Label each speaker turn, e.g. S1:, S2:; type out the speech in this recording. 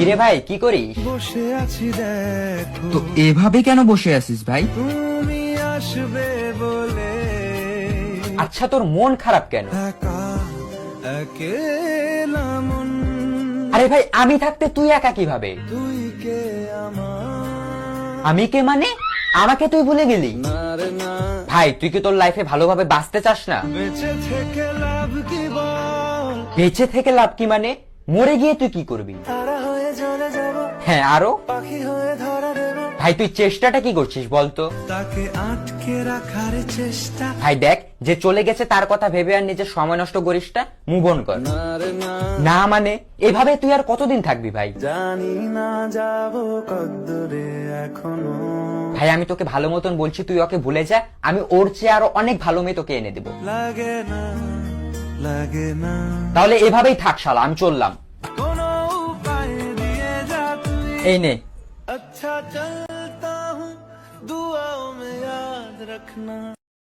S1: কিরে ভাই কি করিস?
S2: বসে আছি দেখো
S3: তো এভাবে কেন বসে আছিস ভাই?
S2: তুমি আসবে বলে
S1: আচ্ছা তোর মন খারাপ কেন?
S2: একা একেলা মন
S1: আরে ভাই আমি থাকতে তুই একা কিভাবে?
S2: তুই কে আমার
S1: আমি কে মানে? আমাকে তুই ভুলে গেলি?
S2: না রে না
S1: ভাই তুই কি তোর লাইফে ভালোভাবে বাঁচতে চাস না?
S2: বেঁচে থেকে লাভ কি বল
S1: বেঁচে থেকে লাভ কি মানে? মরে গিয়ে তুই কি করবি?
S2: তারা হয়ে চলে যাব
S1: হ্যাঁ আরো?
S2: পাখি হয়ে ধরা দেব
S1: ভাই তুই চেষ্টাটা কি করছিস বলতো?
S2: তাকে আটকে রাখার চেষ্টা
S1: ভাই দেখ যে চলে গেছে তার কথা ভেবে আর নিজের সময় নষ্ট করিস না, মুভ অন কর।
S2: না রে না
S1: না মানে এভাবে তুই আর কতদিন থাকবি ভাই?
S2: জানি না যাব কদ্দূরে এখনো
S1: ভাই আমি তোকে ভালো মতন বলছি তুই ওকে ভুলে যা, আমি ওর চেয়ে আরো অনেক ভালো মেয়ে তোকে এনে দেবো।
S2: লাগে না
S1: তাহলে এভাবেই থাক শালা, আমি চললাম।
S2: কোনো উপায় দিয়ে যা তুই
S1: এই নে।
S2: अच्छा चलता हूँ दुआओं में याद रखना।